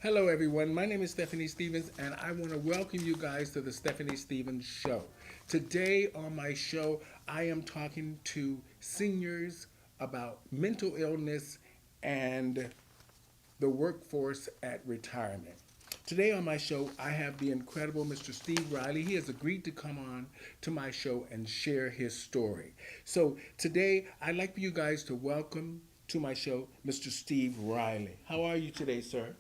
Hello, everyone. My name is Stephanie Stevens, and I want to welcome you guys to the Stephanie Stevens Show. Today on my show, I am talking to seniors about mental illness and the workforce at retirement. Today on my show, I have the incredible Mr. Steve Riley. He has agreed to come on to my show and share his story. So today, I'd like for you guys to welcome to my show Mr. Steve Riley. How are you today, sir?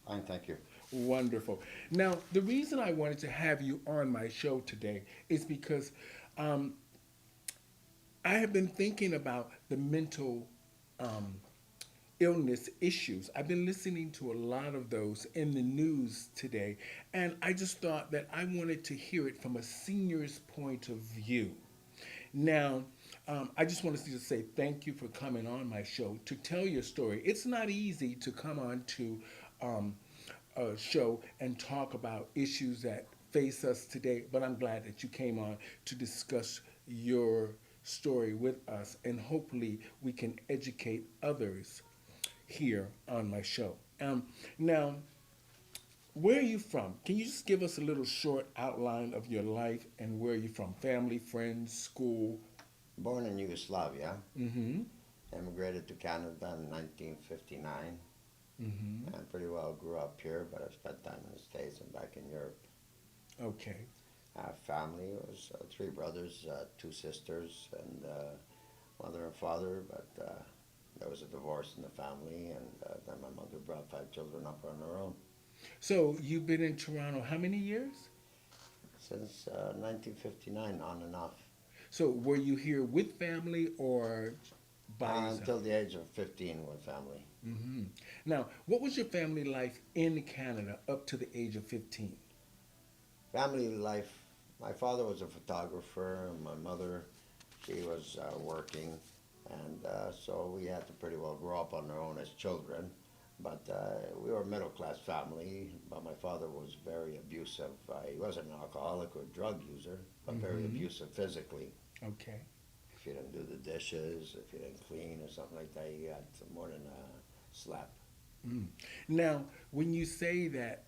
Fine, thank you. Wonderful. Now, the reason I wanted to have you on my show today is because um, I have been thinking about the mental um, illness issues. I've been listening to a lot of those in the news today, and I just thought that I wanted to hear it from a senior's point of view. Now, I just wanted to say thank you for coming on my show to tell your story. It's not easy to come on to um, a show and talk about issues that face us today, but I'm glad that you came on to discuss your story with us, and hopefully we can educate others here on my show. Now, where are you from? Can you just give us a little short outline of your life and where are you from? Family, friends, school? Born in Yugoslavia, Mm-hmm. emigrated to Canada in 1959, Mm-hmm. and pretty well grew up here, but I spent time in the States and back in Europe. Okay. Family was three brothers, two sisters, and mother and father, but there was a divorce in the family, and then my mother brought five children up on her own. So you've been in Toronto how many years? Since 1959, on and off, So were you here with family or by yourself? until the age of 15 with family. Mm-hmm. Now, what was your family life in Canada up to the age of 15? Family life. My father was a photographer, and my mother, she was working, and so we had to pretty well grow up on our own as children. But we were a middle class family. But my father was very abusive. He wasn't an alcoholic or drug user, but very Mm-hmm. abusive physically. Okay. If you didn't do the dishes, if you didn't clean or something like that, you got more than a slap. Mm. Now, when you say that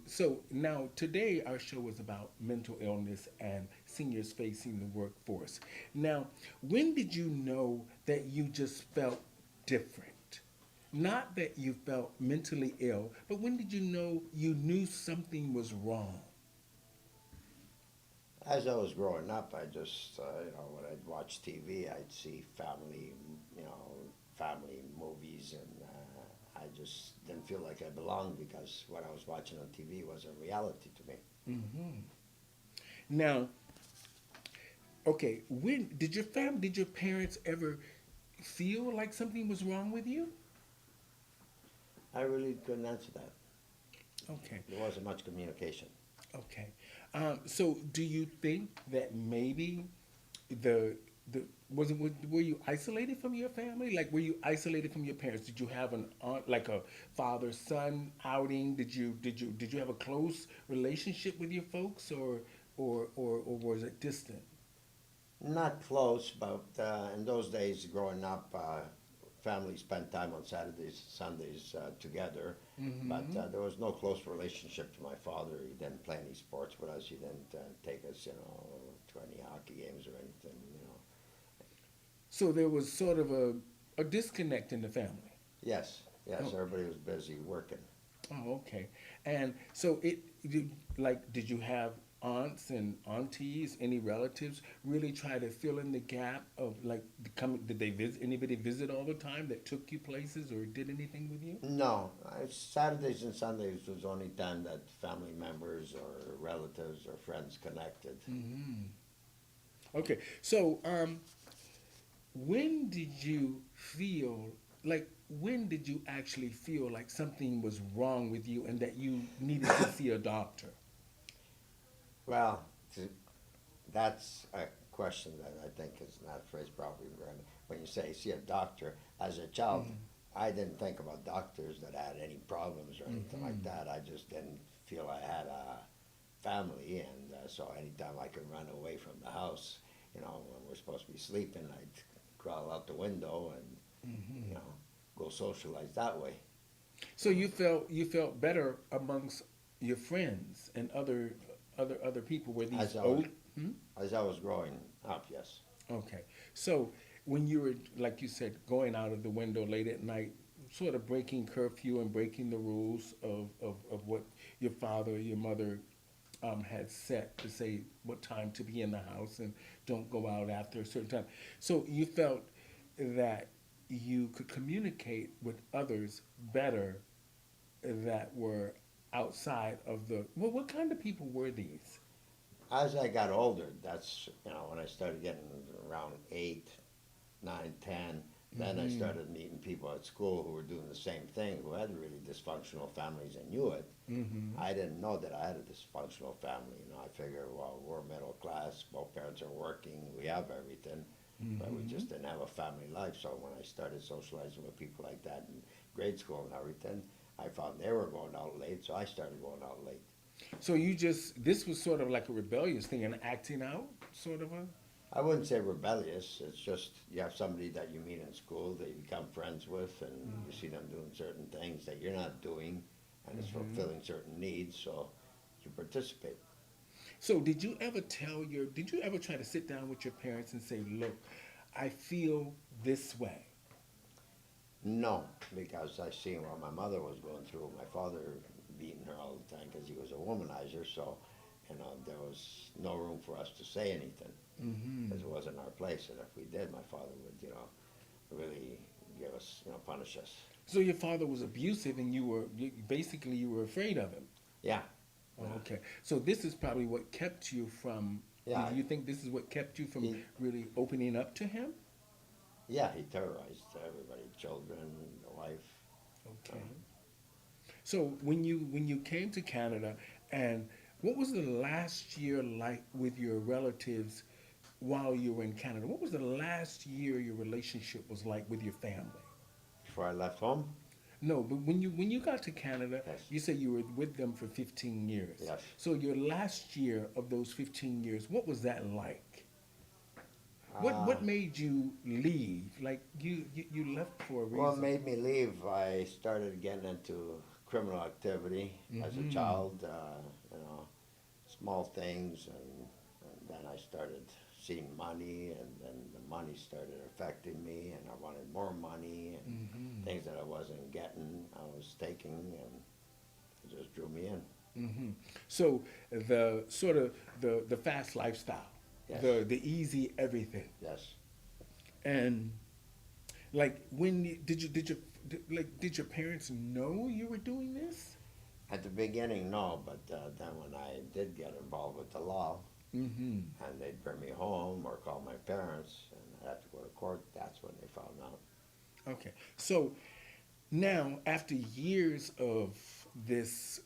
so now today our show is about mental illness and seniors facing the workforce. Now, when did you know that you just felt different? Not that you felt mentally ill, but when did you know you knew something was wrong? As I was growing up, I just, when I'd watch TV, I'd see family movies, and I just didn't feel like I belonged because what I was watching on TV wasn't reality to me. Hmm. Now, okay, when did your parents ever feel like something was wrong with you? I really couldn't answer that. Okay. There wasn't much communication. Okay. So do you think that maybe the the were you isolated from your family? Like were you isolated from your parents? Did you have an aunt like a father son outing? Did you have a close relationship with your folks or was it distant? Not close, but in those days growing up, family spent time on Saturdays, Sundays together. But Mm-hmm. there was no close relationship to my father. He didn't play any sports with us. He didn't take us, to any hockey games or anything. So there was sort of a disconnect in the family. Yes, yes, Oh, everybody was busy working. oh, okay. And so did you have aunts and aunties, any relatives, really try to fill in the gap of like did they visit anybody visit all the time that took you places or did anything with you? No, Saturdays and Sundays was the only time that family members or relatives or friends connected. Hmm. Okay. So when did you feel when did you actually feel like something was wrong with you and that you needed to see a doctor? Well, that's a question that I think is not phrased properly. When you say see a doctor, as a child, Mm-hmm. I didn't think about doctors that had any problems or anything like Mm-hmm. that. I just didn't feel I had a family, and so anytime I could run away from the house, when we're supposed to be sleeping, I'd crawl out the window and Mm-hmm. you know go socialize that way. So you felt better amongst your friends and other people. Were these As I was old? Hmm? as I was growing up, yes. Okay. So when you were, like you said, going out of the window late at night, sort of breaking curfew and breaking the rules of what your father or your mother had set to say what time to be in the house and don't go out after a certain time. So you felt that you could communicate with others better that were outside of the. Well, what kind of people were these? As I got older, that's when I started getting around 8, 9, 10. Then I Mm-hmm. started meeting people at school who were doing the same thing, who had really dysfunctional families and knew it. Mm-hmm. I didn't know that I had a dysfunctional family. I figured, well, we're middle class, both parents are working, we have everything, but we Mm-hmm. just didn't have a family life. So when I started socializing with people like that in grade school and everything, I found they were going out late, so I started going out late. So this was sort of like a rebellious thing, an acting out sort of a. I wouldn't say rebellious. It's just you have somebody that you meet in school that you become friends with, and you see them doing certain things that you're not doing, and it's Mm-hmm. fulfilling certain needs, so you participate. So did you ever try to sit down with your parents and say, look, I feel this way? No, because I seen what my mother was going through. My father beating her all the time because he was a womanizer, so there was no room for us to say anything Mm-hmm. because it wasn't our place, and if we did, my father would really give us punish us. So your father was abusive and basically you were afraid of him. Yeah, Oh, yeah, okay. So this is probably what kept you from, do yeah. you think this is what kept you from He really opening up to him? Yeah, he terrorized everybody, children, the wife. Uh, Okay. So when you came to Canada, and what was the last year like with your relatives while you were in Canada? What was the last year your relationship was like with your family? Before I left home, No, but when you got to Canada, yes, you said you were with them for 15 years. yes. So your last year of those 15 years, what was that like? What Uh, what made you leave? Like you left for a what reason. made me leave? I started getting into criminal activity as a Mm-hmm. child. Small things, and then I started seeing money, and then the money started affecting me, and I wanted more money, and Mm-hmm. things that I wasn't getting, I was taking, and it just drew me in. Mm-hmm. So the sort of the fast lifestyle, Yes, the easy everything, yes. and like did your parents know you were doing this? At the beginning, no, but then when I did get involved with the law, Mm-hmm. and they'd bring me home or call my parents, and I had to go to court, that's when they found out. Okay. So now, after years of this,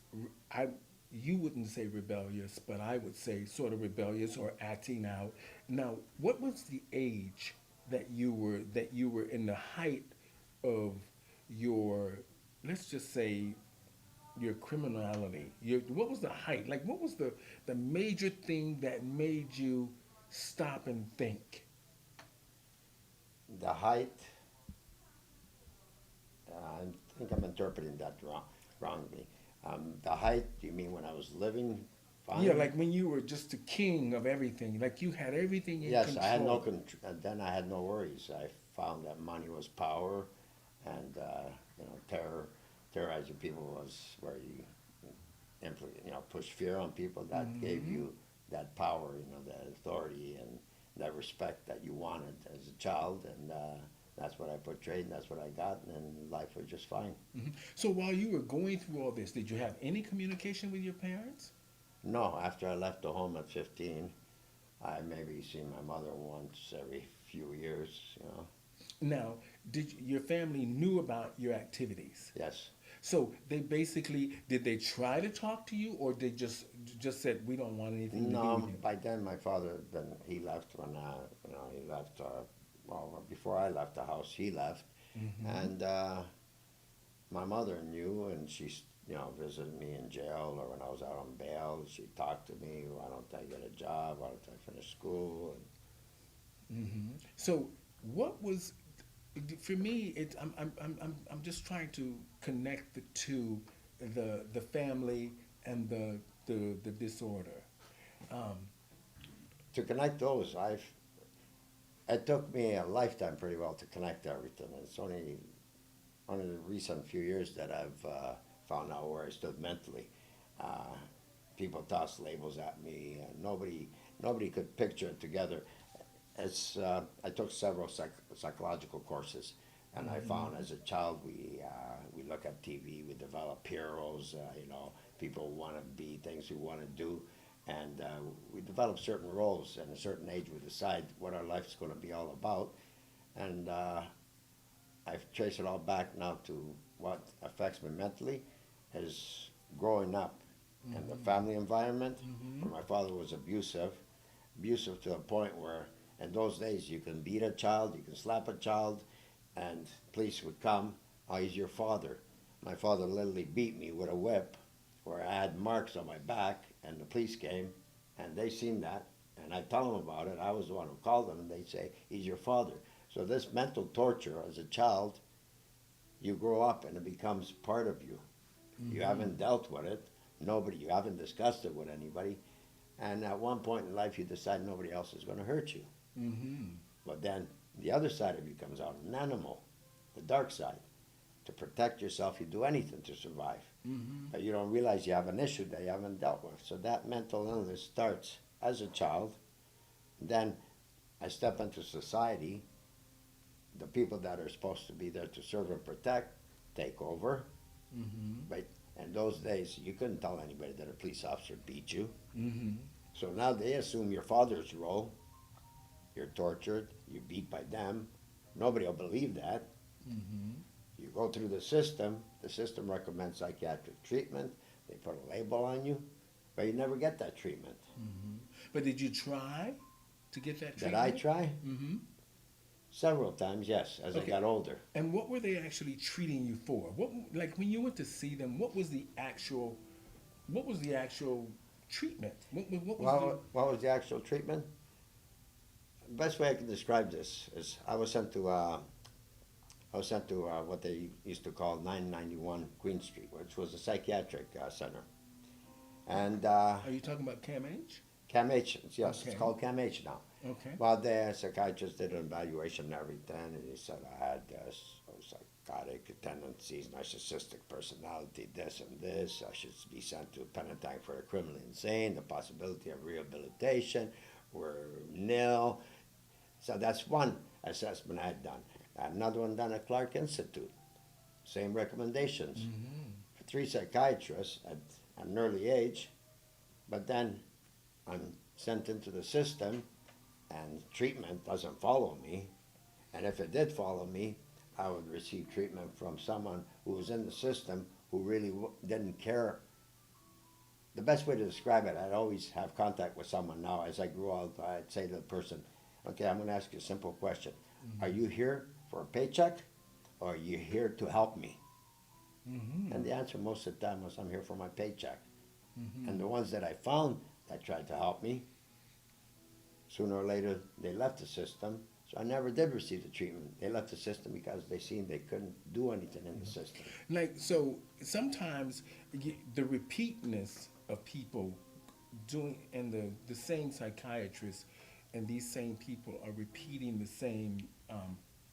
I you wouldn't say rebellious, but I would say sort of rebellious or acting out. Now, what was the age that you were in the height of your, let's just say, your criminality? What was the height? Like, what was the major thing that made you stop and think? The height, I think I'm interpreting that wrongly. The height, you mean when I was living Yeah, fine? like when you were just the king of everything, like you had everything in Yes, I had no control. control, and then I had no worries. I found that money was power, and terrorizing people was where you push fear on people. That gave Hmm. you that power, that authority and that respect that you wanted as a child, and that's what I portrayed, and that's what I got, and life was just fine. Hmm. So while you were going through all this, did you have any communication with your parents? No, after I left the home at 15, I maybe see my mother once every few years. Now, your family knew about your activities? Yes. So did they try to talk to you, or they just said we don't want anything to do with No, you? by then my father, then he left when, he left, well, before I left the house, he left. Hmm. And my mother knew, and she visited me in jail or when I was out on bail. She talked to me, why don't I get a job? Why don't I finish school? Hmm. So what was for me, I'm just trying to connect the two, the family and the disorder. Um, To connect those, it took me a lifetime pretty well to connect everything. It's only the recent few years that I've found out where I stood mentally. Uh, People toss labels at me, and nobody could picture it together. I took several psychological courses, and I mhm, found as a child we look at TV, we develop heroes, people want to be things we want to do, and we develop certain roles. At a certain age, we decide what our life's going to be all about, and I've traced it all back now to what affects me mentally is growing up in the mhm, family environment mhm, where my father was abusive to a point where in those days you can beat a child, you can slap a child, and police would come. Oh, he's your father. My father literally beat me with a whip where I had marks on my back, and the police came, and they seen that, and I tell them about it. I was the one who called them, and they say, he's your father. So this mental torture as a child, you grow up and it becomes part of you. You mhm, haven't dealt with it. You haven't discussed it with anybody. And at one point in life, you decide nobody else is going to hurt you. mhm, But then the other side of you comes out, an animal, the dark side. To protect yourself, you do anything to survive. mhm, But you don't realize you have an issue that you haven't dealt with. So that mental illness starts as a child. Then I step into society. The people that are supposed to be there to serve and protect take over. mhm, But in those days, you couldn't tell anybody that a police officer beat you. mhm, So now they assume your father's role. You're tortured, you beat by them. Nobody will believe that. mhm, You go through the system recommends psychiatric treatment, they put a label on you, but you never get that treatment. mhm. But did you try to get that Did I treatment? try? Mm-hmm. Several times, yes, as I Okay. got older. And what were they actually treating you for? What, like when you went to see them? What was the actual treatment? What was the? What was the actual treatment? The best way I can describe this is I was sent to what they used to call 991 Queen Street, which was a psychiatric center. And Are you talking about CAMH? CAMH, yes, it's Okay. called CAMH now. Okay. Well, the psychiatrist did an evaluation and everything, and he said I had psychotic tendencies, narcissistic personality, this and this. I should be sent to a penitentiary for the criminally insane. The possibility of rehabilitation were nil. So that's one assessment I had done. I had another one done at Clark Institute. Same recommendations. Mm-hmm. For three psychiatrists at an early age, but then I'm sent into the system and treatment doesn't follow me. And if it did follow me, I would receive treatment from someone who was in the system who really didn't care. The best way to describe it, I'd always have contact with someone now. As I grew up, I'd say to the person, okay, I'm going to ask you a simple question. Are Mm-hmm. you here for a paycheck or are you here to help me? Mm-hmm. And the answer most of the time was, I'm here for my paycheck. Mm-hmm. And the ones that I found that tried to help me, sooner or later, they left the system. So I never did receive the treatment. They left the system because they seen they couldn't do anything in the system. Like so, sometimes the repeatness of people doing and the same psychiatrists and these same people are repeating the same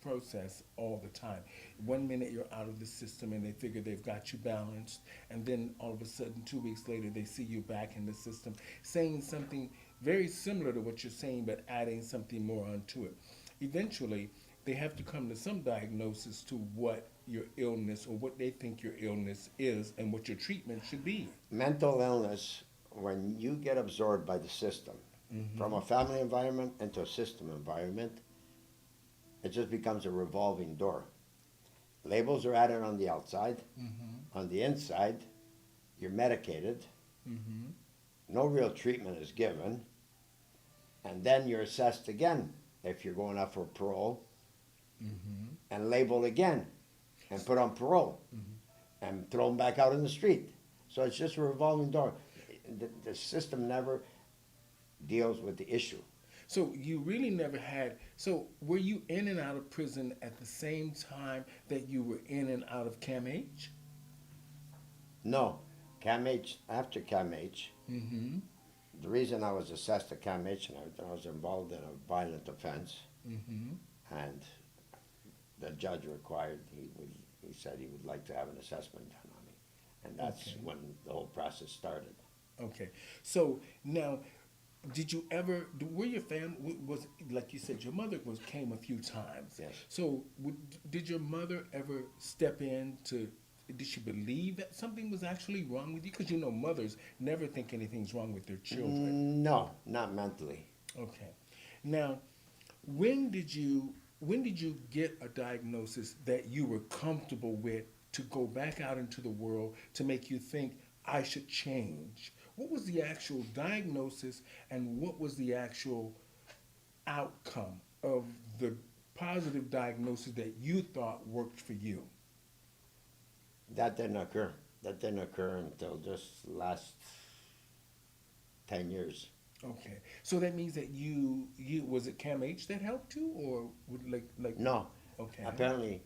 process all the time. One minute you're out of the system and they figure they've got you balanced, and then all of a sudden 2 weeks later they see you back in the system saying something very similar to what you're saying but adding something more onto it. Eventually they have to come to some diagnosis to what your illness or what they think your illness is and what your treatment should be. Mental illness, when you get absorbed by the system, from Mm-hmm. a family environment into a system environment, it just becomes a revolving door. Labels are added on the outside. Mm-hmm. On the inside, you're medicated. Mm-hmm. No real treatment is given. And then you're assessed again if you're going up for parole Mm-hmm. and labeled again and put on parole and thrown back out in the street. So it's just a revolving door. The system never deals with the issue. So you really never had. So were you in and out of prison at the same time that you were in and out of Cam H? No, CAMH, after CAMH, Mm-hmm. the reason I was assessed to CAMH and everything, I was involved in a violent offense, Mm-hmm. and the judge required, he said he would like to have an assessment done on me. And that's Okay. when the whole process started. Okay. So now, did you ever? Were your family was like you said? Your mother was came a few times. Yes. So did your mother ever step in to? Did she believe that something was actually wrong with you? Because you know mothers never think anything's wrong with their children. No, not mentally. Okay. Now, when did you when did you get a diagnosis that you were comfortable with to go back out into the world to make you think I should change? What was the actual diagnosis and what was the actual outcome of the positive diagnosis that you thought worked for you? That didn't occur. That didn't occur until just last 10 years. Okay, so that means that you was it Cam H that helped you, or like No, okay, apparently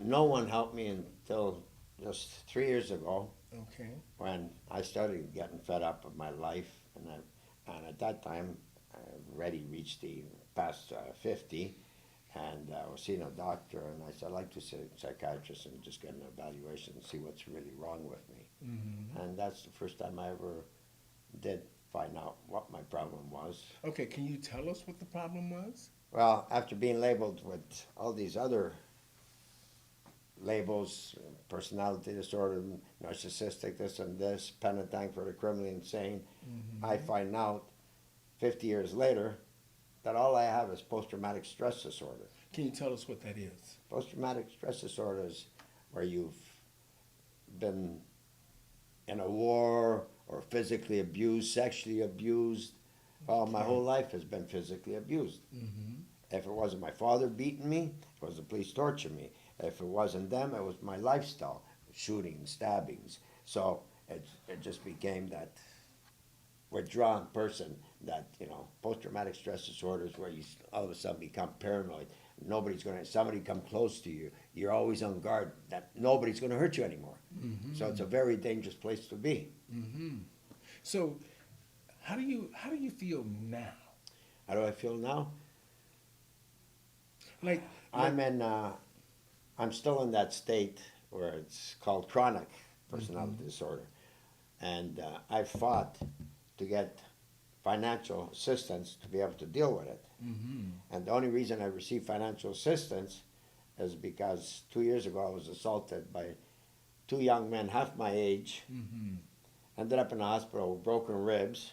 no one helped me until just 3 years ago okay, when I started getting fed up with my life. And at that time, I already reached the past 50, and I was seeing a doctor, and I said, I'd like to see a psychiatrist and just get an evaluation and see what's really wrong with me. hmm And that's the first time I ever did find out what my problem was. okay. Can you tell us what the problem was? Well, after being labeled with all these other labels, personality disorder, narcissistic, this and this, penitent for the criminally insane, I Mm-hmm. find out 50 years later that all I have is post-traumatic stress disorder. Can you tell us what that is? Post-traumatic stress disorder is where you've been in a war or physically abused, sexually abused. Well, my Okay. whole life has been physically abused. Mm-hmm. If it wasn't my father beating me, it was the police torturing me. If it wasn't them, it was my lifestyle, shootings, stabbings. So it just became that withdrawn person that, post-traumatic stress disorder is where you all of a sudden become paranoid. Somebody come close to you, you're always on guard that nobody's going to hurt you anymore. So it's a very dangerous place to be. Mm-hmm. So, how do you feel now? How do I feel now? Like like I'm in, I'm still in that state where it's called chronic personality mm-hmm. disorder. And I fought to get financial assistance to be able to deal with it. Mm-hmm. And the only reason I received financial assistance is because 2 years ago I was assaulted by two young men half my age, Mm-hmm. ended up in the hospital with broken ribs,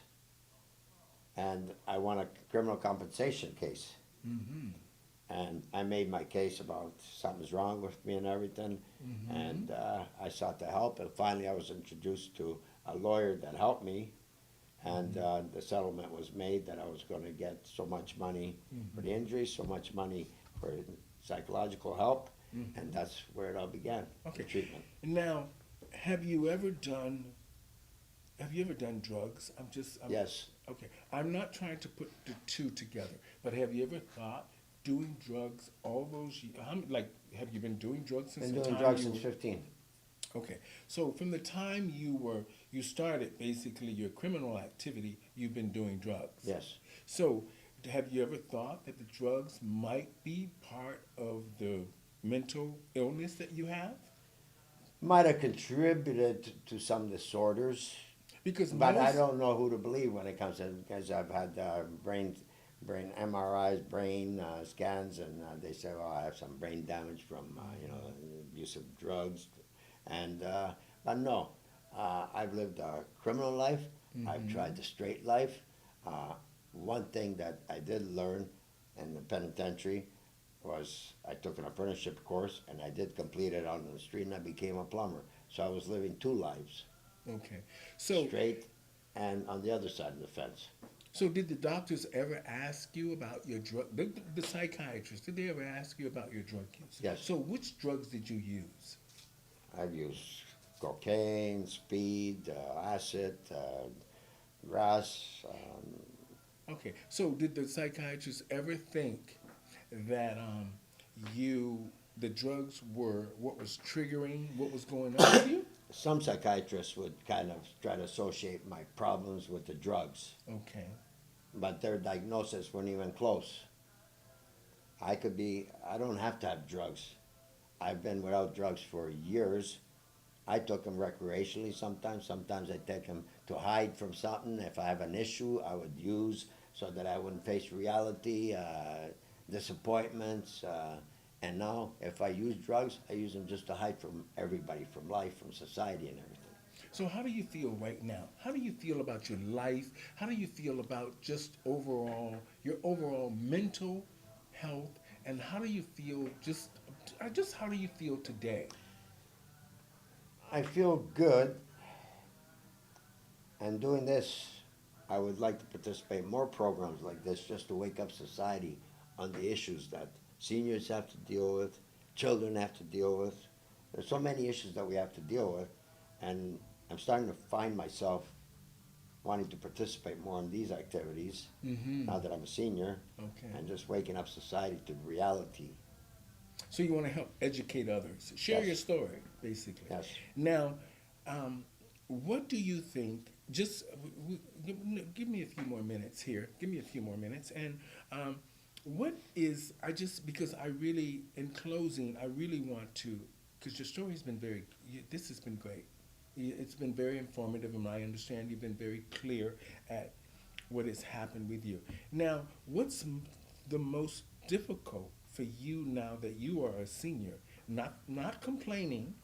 and I won a criminal compensation case. Mm-hmm. And I made my case about something's wrong with me and everything, Mm-hmm. and I sought to help, and finally I was introduced to a lawyer that helped me, and the settlement was made that I was going to get so much money for the injury, so much money for psychological help, and Mm-hmm. that's where it all began, the Okay. treatment. Now, have you ever done have you ever done drugs? Yes, Okay. I'm not trying to put the two together, but have you ever thought doing drugs all those years? Like, have you been doing drugs since been the doing time drugs you since were? 15. Okay. So from the time you started basically your criminal activity, you've been doing drugs. Yes, So have you ever thought that the drugs might be part of the mental illness that you have? might have contributed to some disorders, Because but I most don't know who to believe when it comes to, because I've had brain MRIs, brain scans, and they say, "Oh, I have some brain damage from use of drugs," and but no, I've lived a criminal life. I've mm-hmm. tried the straight life. One thing that I did learn in the penitentiary was I took an apprenticeship course, and I did complete it on the street, and I became a plumber. So I was living two lives, Okay. So straight and on the other side of the fence. so did the doctors ever ask you about your drug? The psychiatrist, did they ever ask you about your drug use? Yes. So which drugs did you use? I've used cocaine, speed, acid, grass, Okay. So did the psychiatrist ever think that you the drugs were what was triggering what was going on with you? Some psychiatrists would kind of try to associate my problems with the drugs, Okay. but their diagnosis weren't even close. I don't have to have drugs. I've been without drugs for years. I took them recreationally sometimes. Sometimes I take them to hide from something. If I have an issue, I would use so that I wouldn't face reality, disappointments. And now, if I use drugs, I use them just to hide from everybody, from life, from society, and everything. So how do you feel right now? How do you feel about your life? How do you feel about just overall your overall mental health and how do you feel just how do you feel today? I feel good, and doing this, I would like to participate in more programs like this just to wake up society on the issues that seniors have to deal with, children have to deal with. There's so many issues that we have to deal with, and I'm starting to find myself wanting to participate more in these activities Mm-hmm. now that I'm a senior Okay. and just waking up society to reality. So you want to help educate others. Share your Yes, story, basically. yes. Now, um, what do you think? Just give me a few more minutes here. Give me a few more minutes. And what is, I just, because I really, in closing, I really want to, because your story has been this has been great. It's been very informative, and I understand you've been very clear at what has happened with you. Now, the most difficult for you now that you are a senior? Not complaining,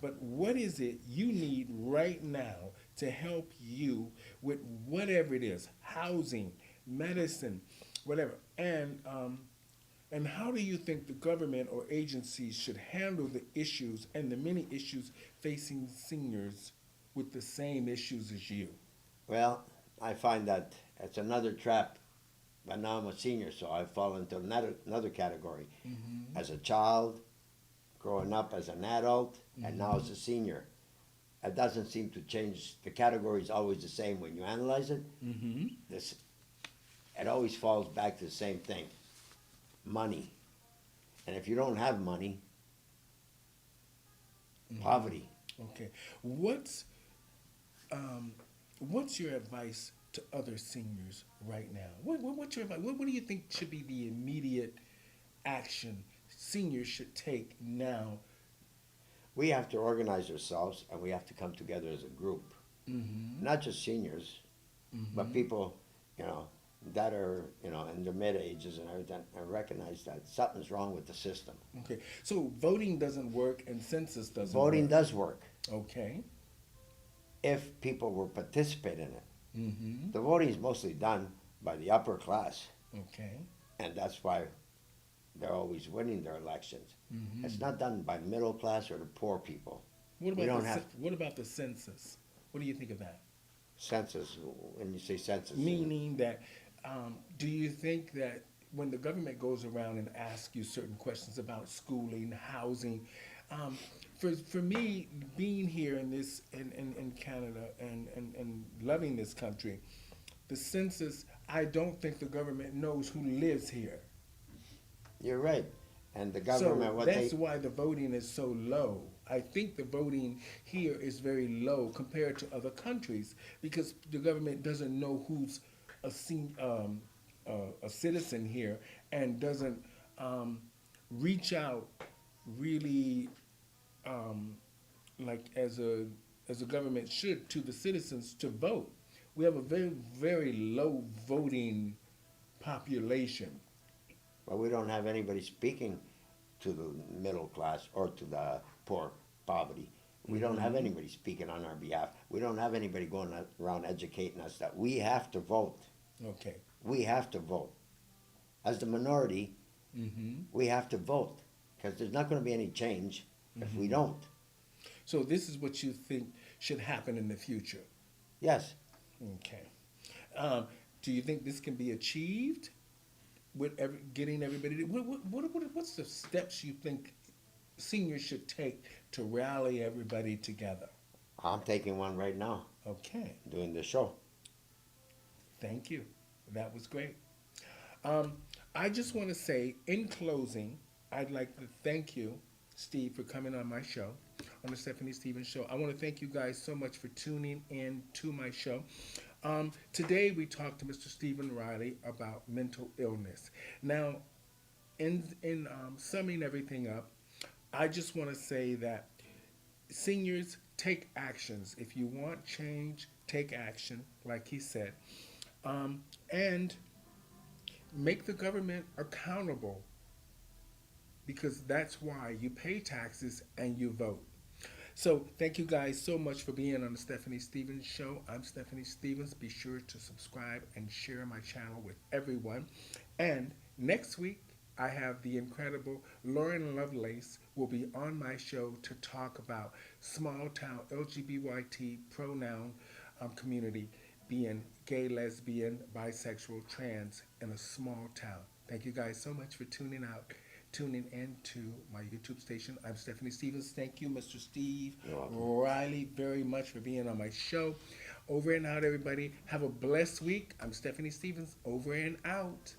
but what is it you need right now to help you with whatever it is, housing, medicine, whatever, and how do you think the government or agencies should handle the issues and the many issues facing seniors with the same issues as you? Well, I find that it's another trap. But now I'm a senior, so I fall into another category. Mm-hmm. As a child, growing up as an adult, and now Mm-hmm. as a senior. It doesn't seem to change. The category is always the same when you analyze it. Mm-hmm. This it always falls back to the same thing: money. And if you don't have money, Mm-hmm. poverty. Okay. What's um, what's your advice to other seniors right now? What's your advice? What do you think should be the immediate action seniors should take now? We have to organize ourselves, and we have to come together as a group. Mm-hmm. Not just seniors, but Mm-hmm. people, you know, that are, in their mid ages and everything, and recognize that something's wrong with the system. Okay. So voting doesn't work and census doesn't Voting work. does work Okay. if people will participate in it. Mm-hmm. The voting is mostly done by the upper class, Okay. and that's why they're always winning their elections. Mm-hmm. It's not done by middle class or the poor people. What We about don't have what about the census? What do you think of that? census. When you say census, Meaning that, do you think that when the government goes around and asks you certain questions about schooling, housing, um, for me, being here in in Canada and loving this country, the census, I don't think the government knows who lives here. you're right. And the So government, what that's they why the voting is so low. I think the voting here is very low compared to other countries because the government doesn't know who's a, a citizen here and doesn't um, reach out really um, like as a government should to the citizens to vote. We have a very low voting population. well, we don't have anybody speaking to the middle class or to the poor poverty. We don't have Hmm. anybody speaking on our behalf. We don't have anybody going around educating us that we have to vote. Okay. We have to vote. As the minority, Hmm. we have to vote because there's not going to be any change if we Hmm. don't. So this is what you think should happen in the future. Yes, Okay. Um, do you think this can be achieved with getting everybody? What's the steps you think seniors should take to rally everybody together? I'm taking one right now, Okay. doing the show. Thank you That was great. Um, I just want to say, in closing, I'd like to thank you, Steve, for coming on my show, on the Stephanie Stevens Show. I want to thank you guys so much for tuning in to my show. Today, we talked to Mr. Stephen Riley about mental illness. Now, in summing everything up, I just want to say that seniors, take actions. If you want change, take action, like he said. And make the government accountable because that's why you pay taxes and you vote. So, thank you guys so much for being on the Stephanie Stevens Show. I'm Stephanie Stevens. Be sure to subscribe and share my channel with everyone. And next week, I have the incredible Lauren Lovelace will be on my show to talk about small town LGBT pronoun community being gay, lesbian, bisexual, trans in a small town. Thank you guys so much for tuning in to my YouTube station. I'm Stephanie Stevens. Thank you, Mr. Steve You're welcome. Riley, very much for being on my show. Over and out, everybody. Have a blessed week. I'm Stephanie Stevens. Over and out.